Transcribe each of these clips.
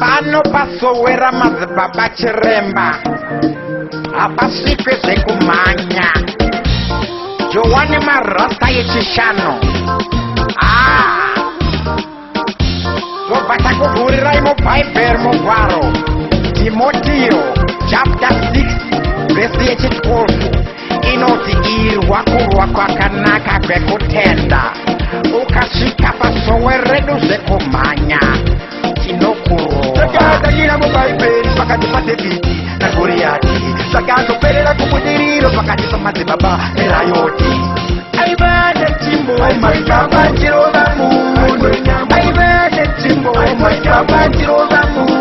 Pano pasowera madzibaba chiremba apasikwe zvekumhanya Jowane marasta yechishano tobva takuvhurirai mubhaibheri mugwaro Timotiyo chapter 6 vhesi yechi12 inoti irwa kurwa kwakanaka kwekutenda ukasvika pasowe redu zvekumhanya tinokurowa takatanyira mubhaibheri pakati paDhavhidhi naGoriati takatoperera kubudiriro pakati pamadzibaba erayoti aiva nechimbo madzibaba chirova munhu aiva nechimbo madzibaba chirova munhu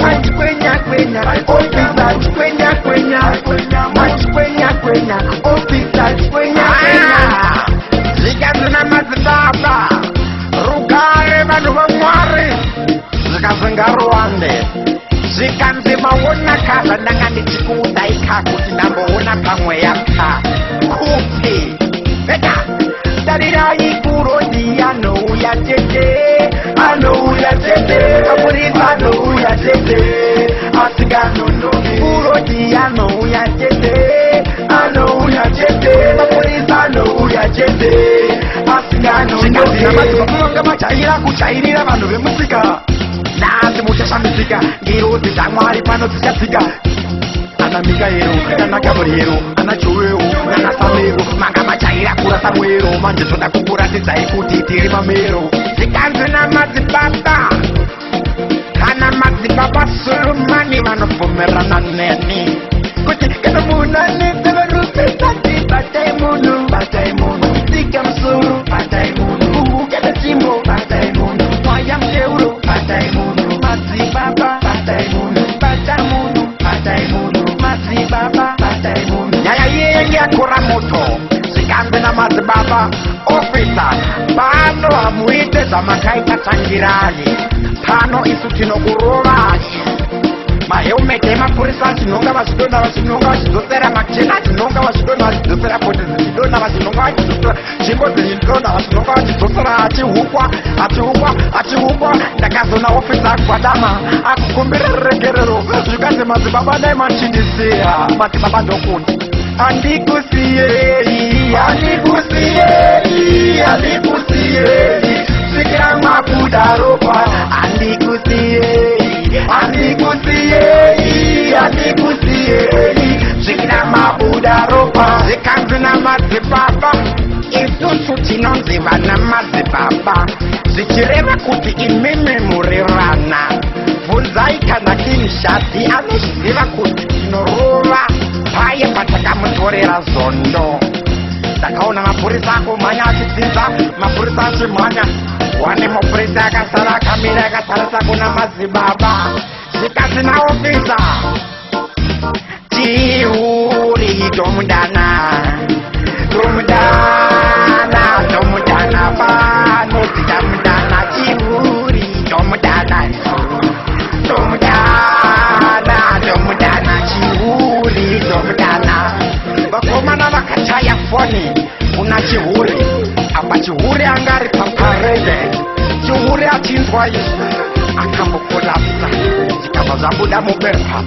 machikwenyakwenya ofisa chikwenyakwenya machikwenyakwenya ofisa chikwenyakwenya zvikazina madzibaba rugare vanhu vaMwari zvikazvingaruwande zvikanzi maona kaza ndanga ndichikuudai kakuti ndamboona pamweya ka kupi veka tarirai kurodi anouya tete kapurisa anouya tete asinganonoki kurodi anouya tete kapurisa anouya tete asinganonoki machaira kuchairira vanhu vemusika nasi muchashamisika ngirodzi dzaMwari pano dzichatsika ana Mikaero nana Gabriero ana Joeo nana Samero manga machaira kura Samuero manje zvoda kukuratidzai kuti tiri mamero zvikanzi namadzibaba kana madzibaba Solomoni vanobvumirana neni kuti kana munhu anenge varupesati batai munhu sika musoro batai munhu kana chimbo batai munhu mwaya muteuro batai munhu madzibaba batai munhu bata munhu batai munhu madzibaba batai munhu nyaya yenge yakura moto zvikanzi namadzibaba ofisa pano hamuite zvamakaita tsvangirani pano isu tinokurovai mahelmeti emapurisa achinonga vachidonha vachinonga vachidzosera machena achinonga vachidonha vachidzosera poti dzichidonha vachinonga vachidzosera zvimbo dzichidonha vachinonga vachidzosera achihukwa ndakazona ofisa agwadama akukumbira ruregerero zvikanzi madzibaba dai machindisiya madzibaba ndokuti andikusiyei svikira mwabuda ropa andikusiyeyi svikira mabuda ropa zvikanzi namadzibaba isusu tinonzi vana madzibaba zvichireva kuti imimi muri vana bvunzai kana kinshati anozviziva kuti tinorova paye patakamutorera zondo ndakaona mapurisa akumhanya achidzinza mapurisa achimhanya wane mupurisa akasara akamira akatarisa kuna madzibaba zvikanzi naofisa tiuri tomudana pano titamudana tiuri tomudana chihuri tomudana vakomana vakachaya foni kuna chihuri apa chihuri anga ari paparede chihuri achinzwa izvi akambokolapsa zvikabva zvabuda mubepa